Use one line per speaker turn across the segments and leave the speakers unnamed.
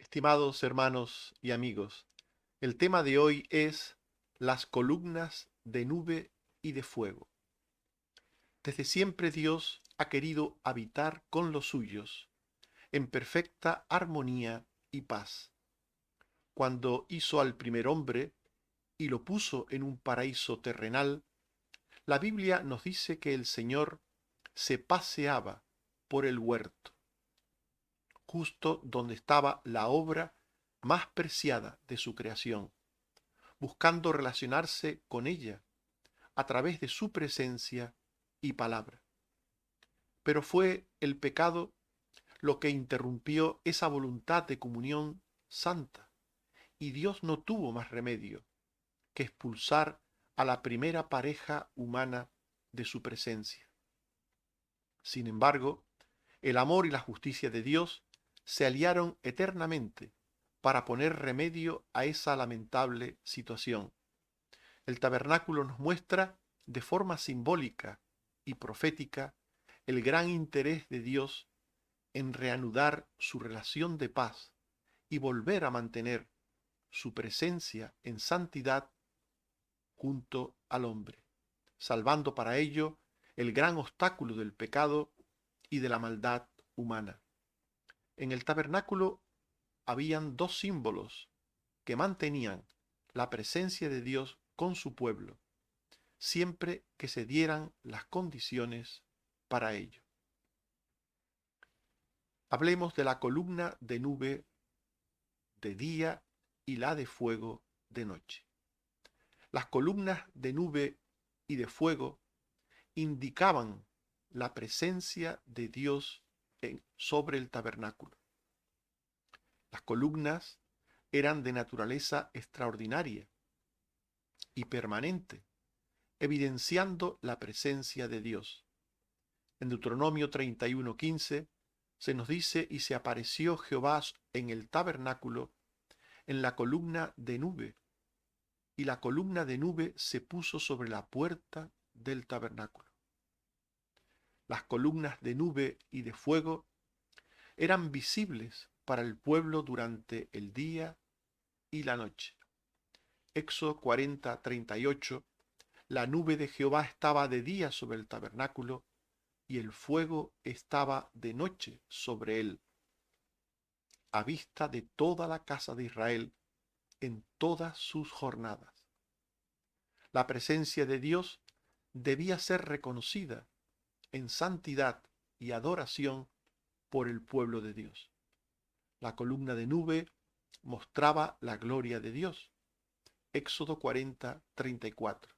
Estimados hermanos y amigos, el tema de hoy es las columnas de nube y de fuego. Desde siempre Dios ha querido habitar con los suyos, en perfecta armonía y paz. Cuando hizo al primer hombre y lo puso en un paraíso terrenal, la Biblia nos dice que el Señor se paseaba por el huerto, justo donde estaba la obra más preciada de su creación, buscando relacionarse con ella a través de su presencia y palabra. Pero fue el pecado lo que interrumpió esa voluntad de comunión santa, y Dios no tuvo más remedio que expulsar a la primera pareja humana de su presencia. Sin embargo, el amor y la justicia de Dios se aliaron eternamente para poner remedio a esa lamentable situación. El tabernáculo nos muestra de forma simbólica y profética el gran interés de Dios en reanudar su relación de paz y volver a mantener su presencia en santidad junto al hombre, salvando para ello el gran obstáculo del pecado y de la maldad humana. En el tabernáculo habían dos símbolos que mantenían la presencia de Dios con su pueblo, siempre que se dieran las condiciones para ello. Hablemos de la columna de nube de día y la de fuego de noche. Las columnas de nube y de fuego indicaban la presencia de Dios sobre el tabernáculo. Las columnas eran de naturaleza extraordinaria y permanente, evidenciando la presencia de Dios. En Deuteronomio 31:15 se nos dice: y se apareció Jehová en el tabernáculo en la columna de nube, y la columna de nube se puso sobre la puerta del tabernáculo. Las columnas de nube y de fuego eran visibles para el pueblo durante el día y la noche. Éxodo 40:38: la nube de Jehová estaba de día sobre el tabernáculo, y el fuego estaba de noche sobre él, a vista de toda la casa de Israel en todas sus jornadas. La presencia de Dios debía ser reconocida en santidad y adoración por el pueblo de Dios. La columna de nube mostraba la gloria de Dios. Éxodo 40:34.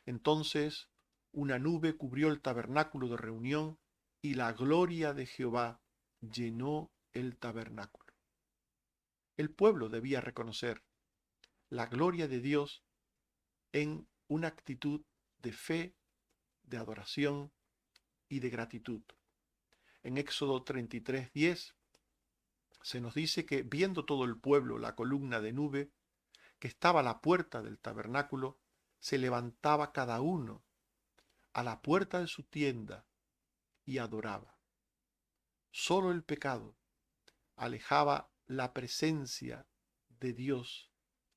Entonces una nube cubrió el tabernáculo de reunión, y la gloria de Jehová llenó el tabernáculo. El pueblo debía reconocer la gloria de Dios en una actitud de fe, de adoración y de gratitud. En Éxodo 33:10 se nos dice que, viendo todo el pueblo la columna de nube que estaba a la puerta del tabernáculo, se levantaba cada uno a la puerta de su tienda y adoraba. Solo el pecado alejaba la presencia de Dios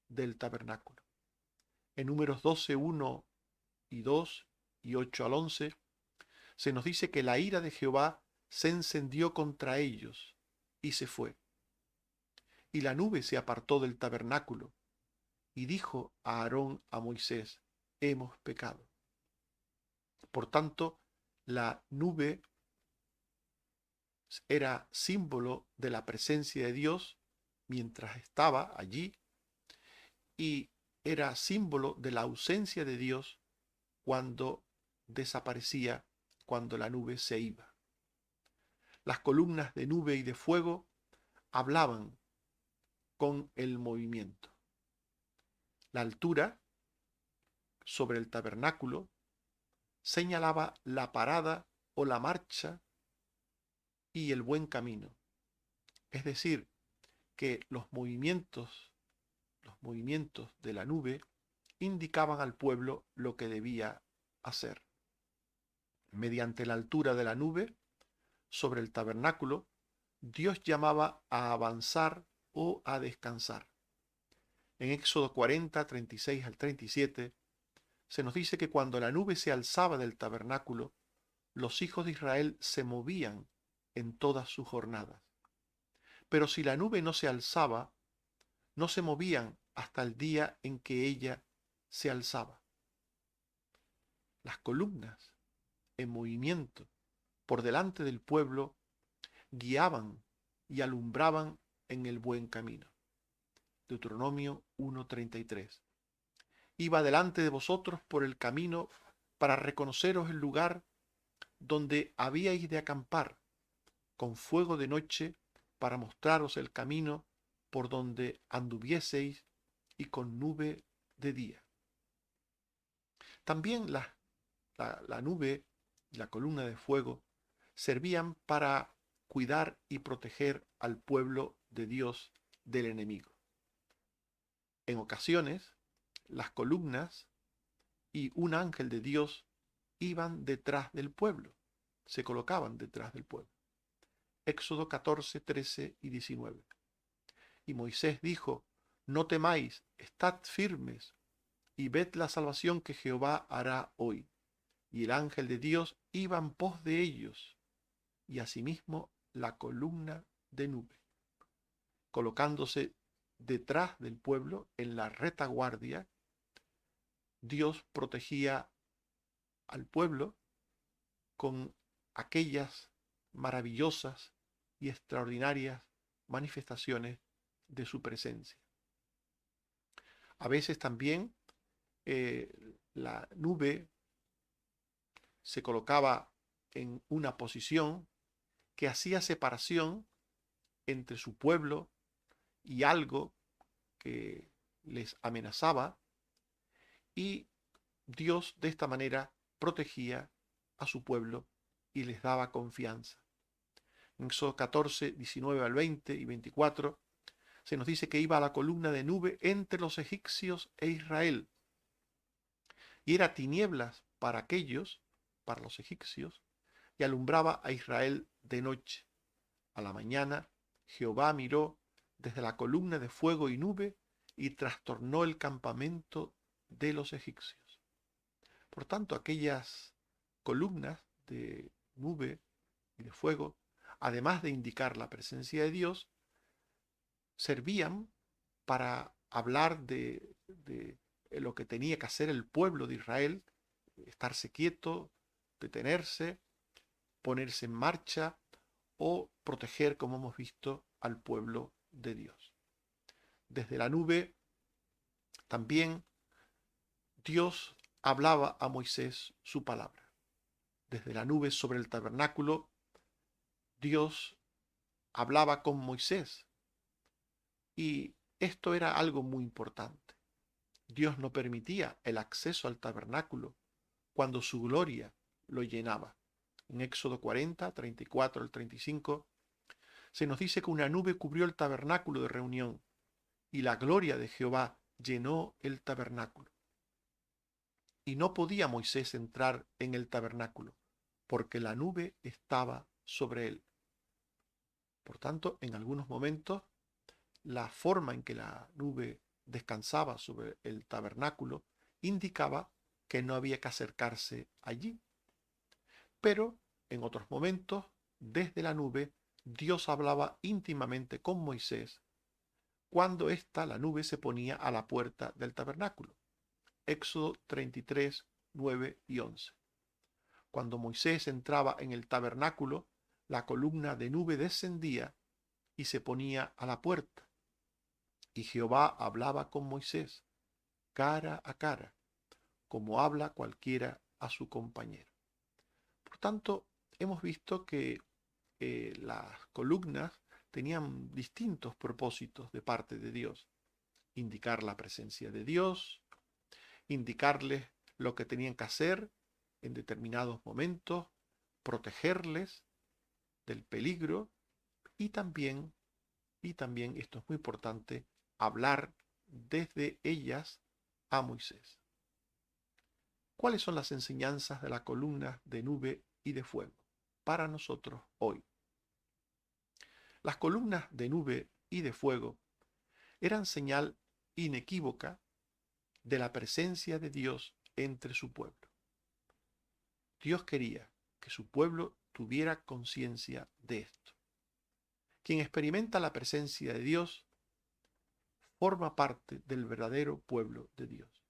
del tabernáculo. En Números 12:1 y 2 y 8 al 11 se nos dice que la ira de Jehová se encendió contra ellos y se fue. Y la nube se apartó del tabernáculo, y dijo a Aarón, a Moisés: hemos pecado. Por tanto, la nube era símbolo de la presencia de Dios mientras estaba allí, y era símbolo de la ausencia de Dios cuando desaparecía, cuando la nube se iba. Las columnas de nube y de fuego hablaban con el movimiento. La altura sobre el tabernáculo señalaba la parada o la marcha y el buen camino. Es decir, que los movimientos de la nube indicaban al pueblo lo que debía hacer. Mediante la altura de la nube sobre el tabernáculo, Dios llamaba a avanzar o a descansar. En Éxodo 40, 36 al 37, se nos dice que cuando la nube se alzaba del tabernáculo, los hijos de Israel se movían en todas sus jornadas. Pero si la nube no se alzaba, no se movían hasta el día en que ella se alzaba. Las columnas en movimiento por delante del pueblo guiaban y alumbraban en el buen camino. Deuteronomio 1:33. Iba delante de vosotros por el camino para reconoceros el lugar donde habíais de acampar, con fuego de noche para mostraros el camino por donde anduvieseis y con nube de día. También la nube y la columna de fuego servían para cuidar y proteger al pueblo de Dios del enemigo. En ocasiones, las columnas y un ángel de Dios iban detrás del pueblo, se colocaban detrás del pueblo. Éxodo 14, 13 y 19. Y Moisés dijo: no temáis, estad firmes y ved la salvación que Jehová hará hoy. Y el ángel de Dios iba en pos de ellos, y asimismo la columna de nube, colocándose detrás del pueblo en la retaguardia. Dios protegía al pueblo con aquellas maravillosas y extraordinarias manifestaciones de su presencia. A veces también la nube se colocaba en una posición que hacía separación entre su pueblo y algo que les amenazaba, y Dios de esta manera protegía a su pueblo y les daba confianza. En Éxodo 14, 19 al 20 y 24 se nos dice que iba a la columna de nube entre los egipcios e Israel, y era tinieblas para aquellos, para los egipcios, y alumbraba a Israel de noche. A la mañana Jehová miró desde la columna de fuego y nube y trastornó el campamento de los egipcios. Por tanto, aquellas columnas de nube y de fuego, además de indicar la presencia de Dios, servían para hablar de lo que tenía que hacer el pueblo de Israel: estarse quieto, detenerse, ponerse en marcha o proteger, como hemos visto, al pueblo de Dios. Desde la nube también Dios hablaba a Moisés su palabra. Desde la nube sobre el tabernáculo, Dios hablaba con Moisés, y esto era algo muy importante. Dios no permitía el acceso al tabernáculo cuando su gloria lo llenaba. En Éxodo 40, 34 al 35, se nos dice que una nube cubrió el tabernáculo de reunión, y la gloria de Jehová llenó el tabernáculo. Y no podía Moisés entrar en el tabernáculo, porque la nube estaba sobre él. Por tanto, en algunos momentos, la forma en que la nube descansaba sobre el tabernáculo indicaba que no había que acercarse allí. Pero en otros momentos, desde la nube, Dios hablaba íntimamente con Moisés cuando la nube, se ponía a la puerta del tabernáculo. Éxodo 33, 9 y 11. Cuando Moisés entraba en el tabernáculo, la columna de nube descendía y se ponía a la puerta. Y Jehová hablaba con Moisés cara a cara, como habla cualquiera a su compañero. Por tanto, hemos visto que las columnas tenían distintos propósitos de parte de Dios: indicar la presencia de Dios, indicarles lo que tenían que hacer en determinados momentos, protegerles del peligro, y también, esto es muy importante, hablar desde ellas a Moisés. ¿Cuáles son las enseñanzas de la columna de nube y de fuego para nosotros hoy? Las columnas de nube y de fuego eran señal inequívoca de la presencia de Dios entre su pueblo. Dios quería que su pueblo tuviera conciencia de esto. Quien experimenta la presencia de Dios forma parte del verdadero pueblo de Dios.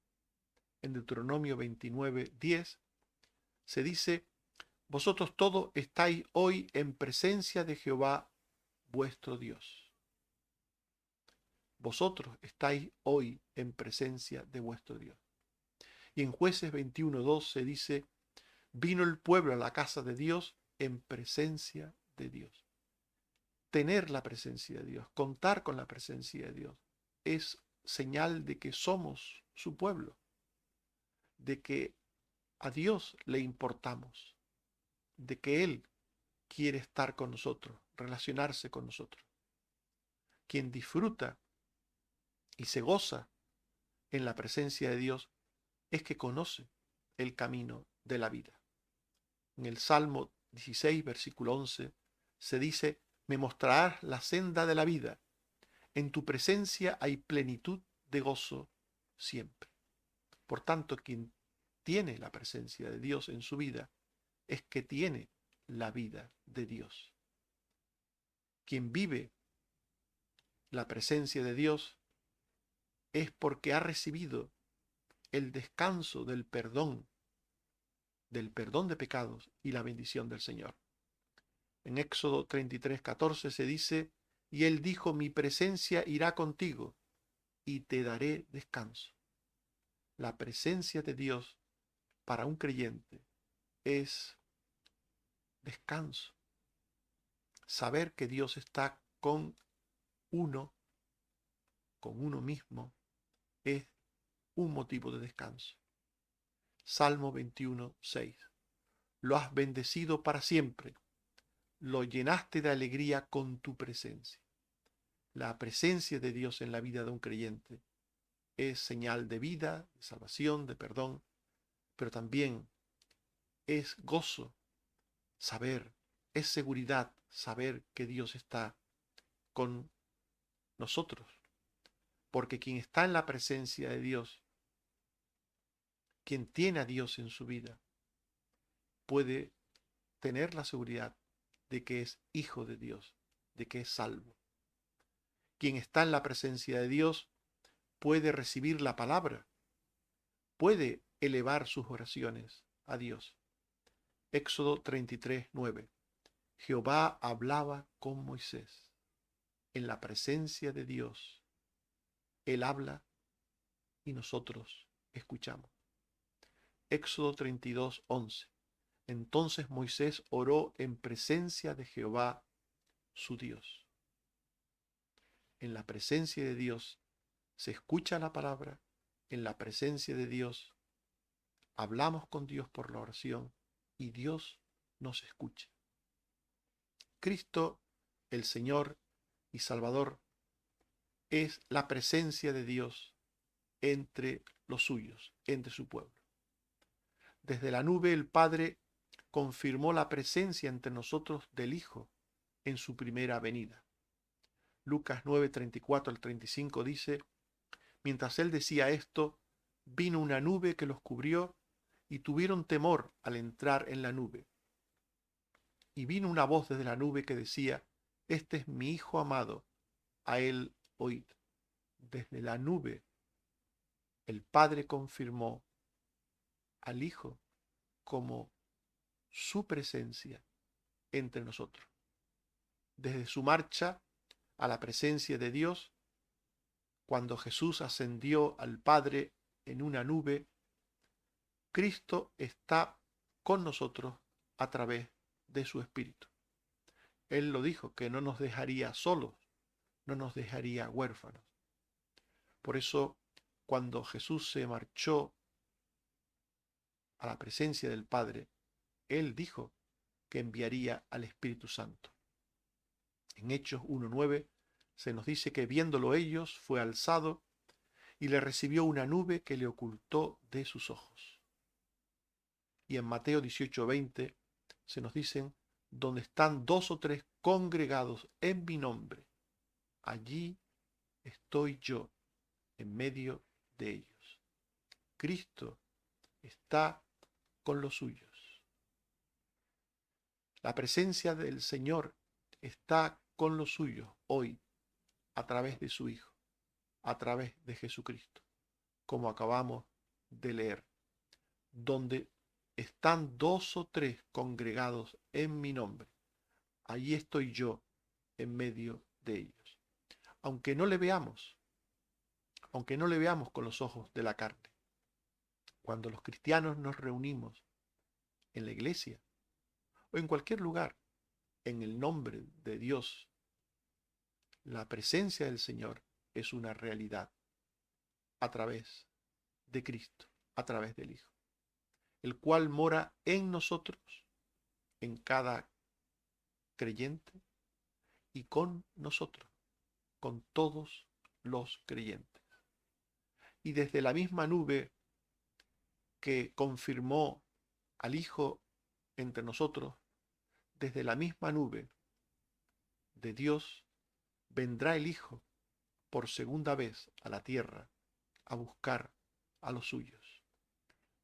En Deuteronomio 29:10 se dice: vosotros todos estáis hoy en presencia de Jehová vuestro Dios. Vosotros estáis hoy en presencia de vuestro Dios. Y en Jueces 21:2 se dice: vino el pueblo a la casa de Dios en presencia de Dios. Tener la presencia de Dios, contar con la presencia de Dios, es señal de que somos su pueblo, de que a Dios le importamos, de que Él quiere estar con nosotros, relacionarse con nosotros. Quien disfruta y se goza en la presencia de Dios es que conoce el camino de la vida. En el Salmo 16, versículo 11, se dice: me mostrarás la senda de la vida, en tu presencia hay plenitud de gozo siempre. Por tanto, quien tiene la presencia de Dios en su vida es que tiene la vida de Dios. Quien vive la presencia de Dios es porque ha recibido el descanso del perdón de pecados y la bendición del Señor. En Éxodo 33:14 se dice: y él dijo, mi presencia irá contigo y te daré descanso. La presencia de Dios para un creyente es descanso. Saber que Dios está con uno mismo, es un motivo de descanso. Salmo 21:6. Lo has bendecido para siempre, lo llenaste de alegría con tu presencia. La presencia de Dios en la vida de un creyente es señal de vida, de salvación, de perdón, pero también es gozo saber, es seguridad saber que Dios está con nosotros. Porque quien está en la presencia de Dios, quien tiene a Dios en su vida, puede tener la seguridad de que es hijo de Dios, de que es salvo. Quien está en la presencia de Dios puede recibir la palabra, puede elevar sus oraciones a Dios. Éxodo 33:9. Jehová hablaba con Moisés. En la presencia de Dios, Él habla y nosotros escuchamos. Éxodo 32:11. Entonces Moisés oró en presencia de Jehová, su Dios. En la presencia de Dios se escucha la palabra, en la presencia de Dios hablamos con Dios por la oración y Dios nos escucha. Cristo, el Señor y Salvador, es la presencia de Dios entre los suyos, entre su pueblo. Desde la nube el Padre confirmó la presencia entre nosotros del Hijo en su primera venida. Lucas 9:34 al 35 dice: mientras él decía esto, vino una nube que los cubrió y tuvieron temor al entrar en la nube. Y vino una voz desde la nube que decía: este es mi Hijo amado, a él oíd. Desde la nube el Padre confirmó al Hijo como su presencia entre nosotros. Desde su marcha a la presencia de Dios, cuando Jesús ascendió al Padre en una nube, Cristo está con nosotros a través de su Espíritu. Él lo dijo, que no nos dejaría solos, no nos dejaría huérfanos. Por eso, cuando Jesús se marchó a la presencia del Padre, Él dijo que enviaría al Espíritu Santo. En Hechos 1:9 se nos dice que viéndolo ellos fue alzado y le recibió una nube que le ocultó de sus ojos. Y en Mateo 18:20 se nos dicen: donde están dos o tres congregados en mi nombre, allí estoy yo en medio de ellos. Cristo está con los suyos. La presencia del Señor está con los suyos hoy a través de su Hijo, a través de Jesucristo, como acabamos de leer, donde están dos o tres congregados en mi nombre. Allí estoy yo en medio de ellos. Aunque no le veamos, aunque no le veamos con los ojos de la carne, cuando los cristianos nos reunimos en la iglesia o en cualquier lugar, en el nombre de Dios, la presencia del Señor es una realidad a través de Cristo, a través del Hijo, el cual mora en nosotros, en cada creyente y con nosotros, con todos los creyentes. Y desde la misma nube que confirmó al Hijo entre nosotros, desde la misma nube de Dios, vendrá el Hijo por segunda vez a la tierra a buscar a los suyos.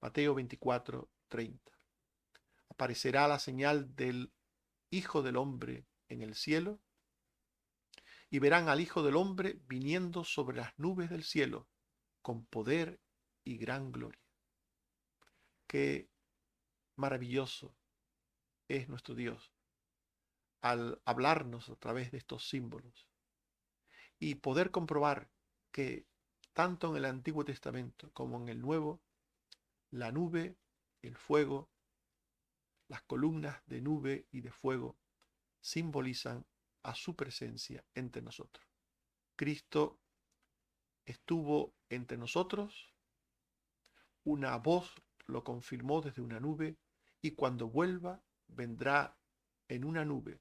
Mateo 24:30. Aparecerá la señal del Hijo del Hombre en el cielo, y verán al Hijo del Hombre viniendo sobre las nubes del cielo, con poder y gran gloria. Qué maravilloso es nuestro Dios al hablarnos a través de estos símbolos y poder comprobar que tanto en el Antiguo Testamento como en el Nuevo, la nube, el fuego, las columnas de nube y de fuego simbolizan a su presencia entre nosotros. Cristo estuvo entre nosotros, una voz lo confirmó desde una nube, y cuando vuelva vendrá en una nube,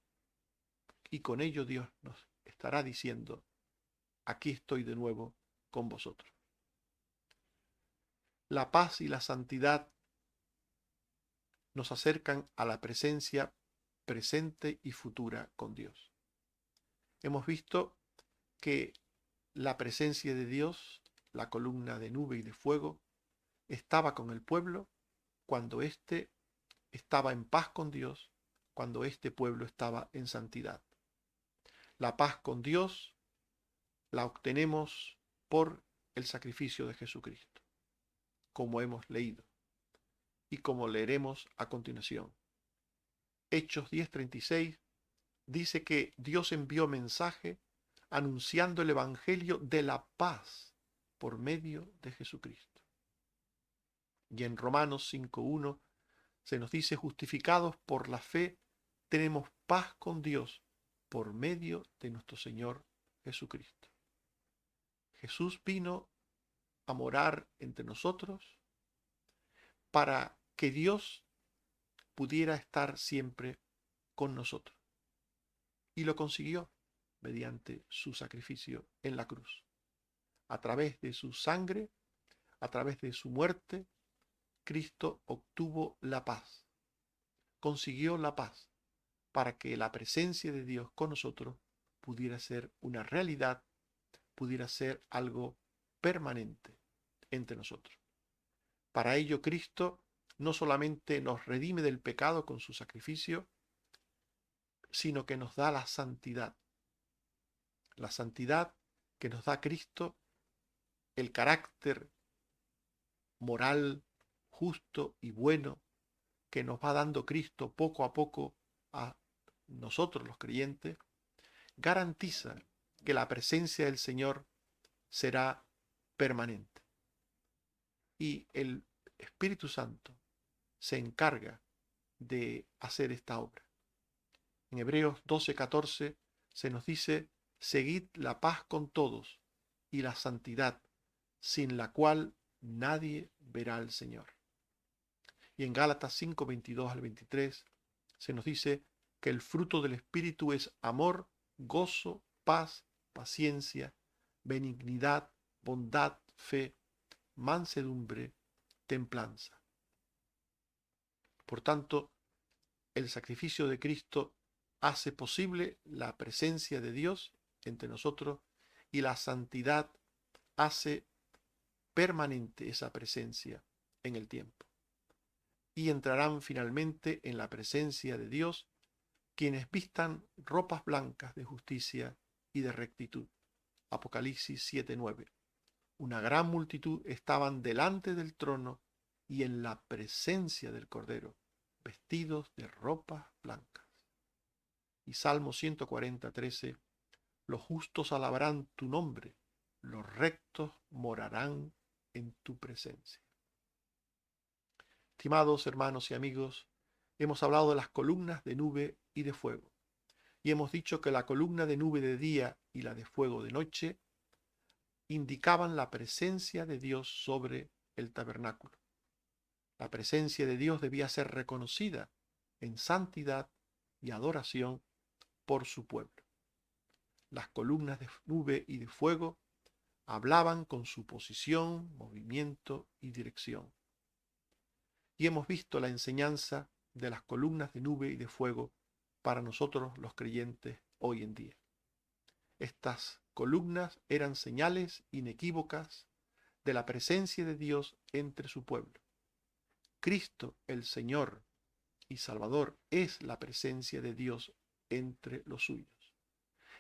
y con ello Dios nos estará diciendo: aquí estoy de nuevo con vosotros. La paz y la santidad nos acercan a la presencia presente y futura con Dios. Hemos visto que la presencia de Dios, la columna de nube y de fuego, estaba con el pueblo cuando éste estaba en paz con Dios, cuando este pueblo estaba en santidad. La paz con Dios la obtenemos por el sacrificio de Jesucristo, como hemos leído y como leeremos a continuación. Hechos 10:36 dice que Dios envió mensaje anunciando el evangelio de la paz por medio de Jesucristo. Y en Romanos 5:1 se nos dice: justificados por la fe, tenemos paz con Dios por medio de nuestro Señor Jesucristo. Jesús vino a morar entre nosotros para que Dios pudiera estar siempre con nosotros. Y lo consiguió mediante su sacrificio en la cruz. A través de su sangre, a través de su muerte, Cristo obtuvo la paz. Consiguió la paz para que la presencia de Dios con nosotros pudiera ser una realidad, pudiera ser algo permanente entre nosotros. Para ello Cristo no solamente nos redime del pecado con su sacrificio, sino que nos da la santidad que nos da Cristo, el carácter moral, justo y bueno que nos va dando Cristo poco a poco a nosotros los creyentes, garantiza que la presencia del Señor será permanente. Y el Espíritu Santo se encarga de hacer esta obra. En Hebreos 12:14 se nos dice: seguid la paz con todos y la santidad, sin la cual nadie verá al Señor. Y en Gálatas 5:22-23 se nos dice que el fruto del Espíritu es amor, gozo, paz, paciencia, benignidad, bondad, fe, mansedumbre, templanza. Por tanto, el sacrificio de Cristo hace posible la presencia de Dios entre nosotros y la santidad hace permanente esa presencia en el tiempo. Y entrarán finalmente en la presencia de Dios quienes vistan ropas blancas de justicia y de rectitud. Apocalipsis 7:9. Una gran multitud estaban delante del trono y en la presencia del Cordero, vestidos de ropas blancas. Y Salmo 140:13. Los justos alabarán tu nombre, los rectos morarán en tu presencia. Estimados hermanos y amigos, hemos hablado de las columnas de nube y de fuego, y hemos dicho que la columna de nube de día y la de fuego de noche indicaban la presencia de Dios sobre el tabernáculo. La presencia de Dios debía ser reconocida en santidad y adoración por su pueblo. Las columnas de nube y de fuego hablaban con su posición, movimiento y dirección. Y hemos visto la enseñanza de las columnas de nube y de fuego para nosotros los creyentes hoy en día. Estas columnas eran señales inequívocas de la presencia de Dios entre su pueblo. Cristo, el Señor y Salvador, es la presencia de Dios entre los suyos.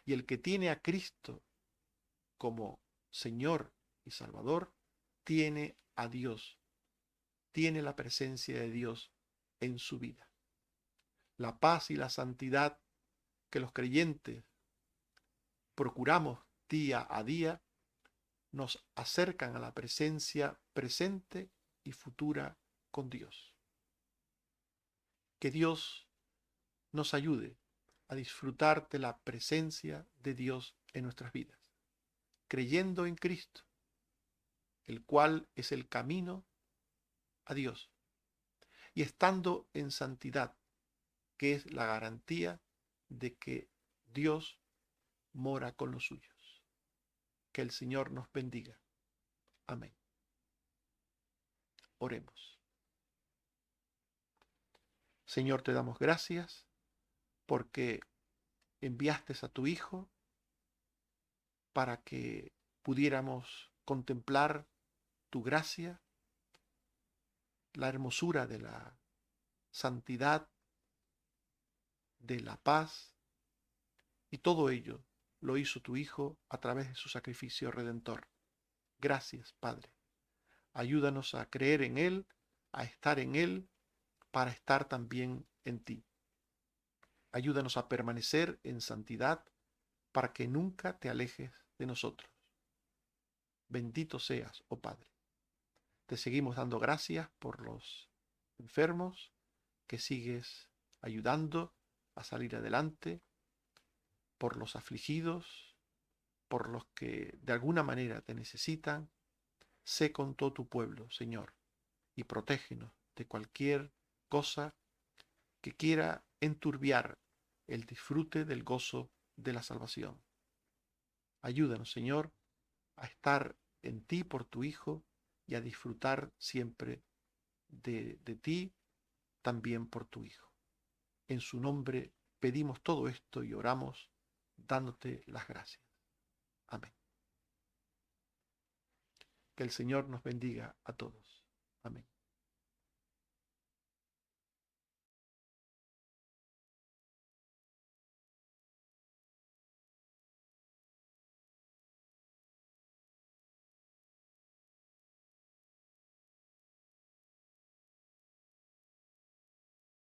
Y el que tiene a Cristo como Señor y Salvador, tiene a Dios, tiene la presencia de Dios en su vida. La paz y la santidad que los creyentes procuramos día a día nos acercan a la presencia presente y futura con Dios. Que Dios nos ayude a disfrutar de la presencia de Dios en nuestras vidas, creyendo en Cristo, el cual es el camino a Dios, y estando en santidad, que es la garantía de que Dios mora con los suyos. Que el Señor nos bendiga. Amén. Oremos. Señor, te damos gracias porque enviaste a tu Hijo para que pudiéramos contemplar tu gracia, la hermosura de la santidad, de la paz, y todo ello lo hizo tu Hijo a través de su sacrificio redentor. Gracias, Padre. Ayúdanos a creer en Él, a estar en Él, para estar también en ti. Ayúdanos a permanecer en santidad para que nunca te alejes de nosotros. Bendito seas, oh Padre. Te seguimos dando gracias por los enfermos que sigues ayudando a salir adelante, por los afligidos, por los que de alguna manera te necesitan. Sé con todo tu pueblo, Señor, y protégenos de cualquier cosa que quiera enturbiar el disfrute del gozo de la salvación. Ayúdanos, Señor, a estar en ti por tu Hijo y a disfrutar siempre de ti también por tu Hijo. En su nombre pedimos todo esto y oramos dándote las gracias. Amén. Que el Señor nos bendiga a todos. Amén.